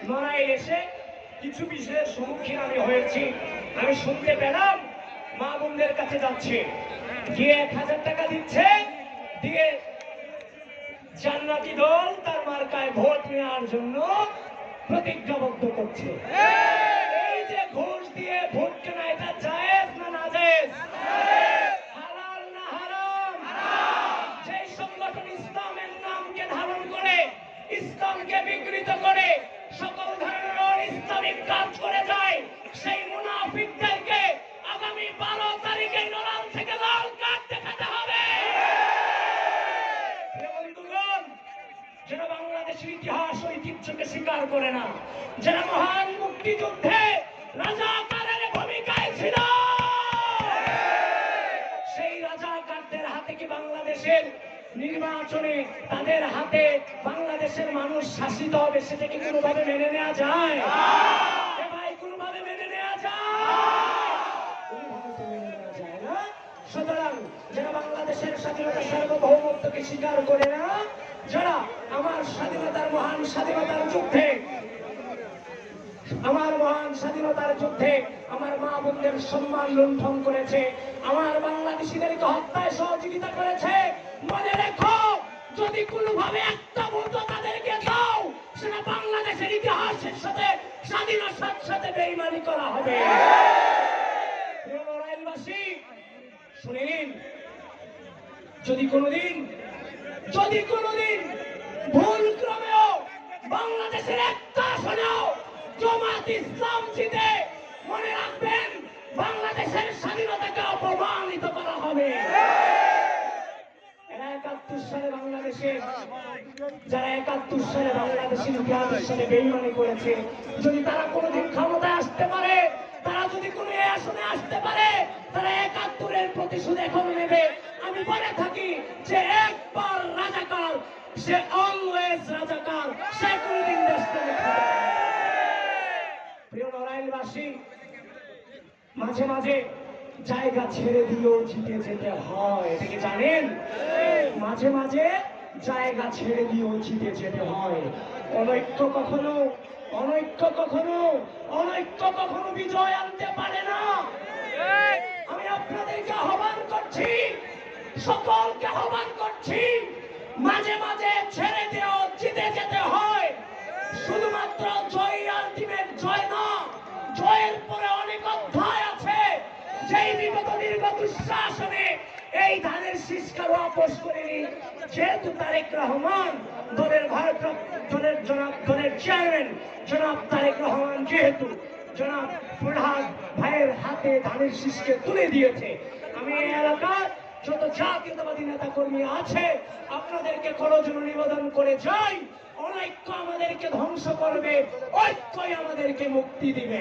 নড়াইল এসে কিছু বিষয়ের সম্মুখীন আমি হয়েছি। আমি শুনতে পেলাম মা বোনদের কাছে যাচ্ছে, গিয়ে 1000 টাকা দিচ্ছে, দিয়ে জান্নাতি দল তার মার্কায় ভোট নেওয়ার জন্য প্রতিজ্ঞাবদ্ধ করছে। এই যে ঘুষ দিয়ে ভোট কেনা, এটা জায়েজ না নাজায়েজ? হালাল না হারাম? যে সংগঠন ইসলামের নামকে ধারণ করে, ইসলামকে বিকৃত করে, সকল ধরনের ইসলামিক কাজ করে যায়, সেই মুনাফিকদেরকে আগামী 12 তারিখে নড়াইল থেকে লাল কার্ড দেখাতে হবে। বন্ধুগণ, যারা বাংলাদেশের ইতিহাস ঐতিহ্যকে স্বীকার করে না, যারা মহান মুক্তিযুদ্ধে রাজাকারের ভূমিকায় ছিল, সেই রাজাকারদের হাতে কি বাংলাদেশের নির্বাচনে তাদের হাতে বাংলাদেশের মানুষ শাসিত হবে? সেটা কি কোনোভাবে মেনে নেওয়া যায়? ভাই, কোনোভাবে মেনে নেওয়া যায় না। সুতরাং যারা বাংলাদেশের স্বাধীনতা সার্বভৌমত্বকে স্বীকার করে না, যারা আমার স্বাধীনতার মহান স্বাধীনতার যুদ্ধে আমার মা বোনদের সম্মান লুণ্ঠন করেছে, আমার বাংলাদেশিদেরকে হত্যায় সহযোগিতা করেছে, মনে রেখো, যদি কোনোভাবে একটা ভোটও তাদেরকে দাও, সেটা বাংলাদেশের ইতিহাসের সাথে, স্বাধীনতার সাথে বেইমানি করা হবে। নড়াইলবাসী শুনে নিন, যদি কোনোদিন ভুল ক্রমেও বাংলাদেশের একটা আসনেও জামাত ইসলাম জিতে, মনে রাখবেন, বাংলাদেশের স্বাধীনতাকে অপমানিত করা হবে। 71 সালে যারা 71 সালে বাংলাদেশের ইতিহাসের সাথে বেইমানি করেছে, যদি তারা কোনোদিন ক্ষমতায় আসতে পারে, তারা যদি কোনো আসনে আসতে পারে, তারা 71-এর প্রতিশোধ এখন নেবে। আমি বলে থাকি যে একবার রাজাকার, সে অলওয়েজ রাজাকার, সে কোনদিন দেশ থেকে থাকবে। প্রিয় নড়াইলবাসী, মাঝে মাঝে জায়গা ছেড়ে দিয়েও জিতে যেতে হয়, এটা কি জানেন? মাঝে মাঝে জায়গা ছেড়ে দিয়েও জিতে যেতে হয়। অনৈক্য কখনো বিজয় আনতে পারে না। আমি আপনাদেরকে আহ্বান করছি, সকলকে আহ্বান করছি, মাঝে মাঝে ছেড়ে দিয়েও জিতে যেতে হয়। শুধুমাত্র জয় আলটিমেট জয় না, জয়ের পরে অনেক অধ্যায় আছে। যেই বিগত দীর্ঘ দুঃশাসনে এই ধানের শীষকে ওয়াপস করেনি, যেহেতু তারেক রহমান দলের চেয়ারম্যান জনাব তারেক রহমান যেহেতু জনাব ফরহাদ ভাইয়ের হাতে ধানের শীষকে তুলে দিয়েছে, আমি এই এলাকার যত জাতীয়তাবাদী নেতা কর্মী আছে আপনাদেরকে করজোড়ে নিবেদন করে যাই, অনৈক্য আমাদেরকে ধ্বংস করবে, ঐক্যই আমাদেরকে মুক্তি দিবে।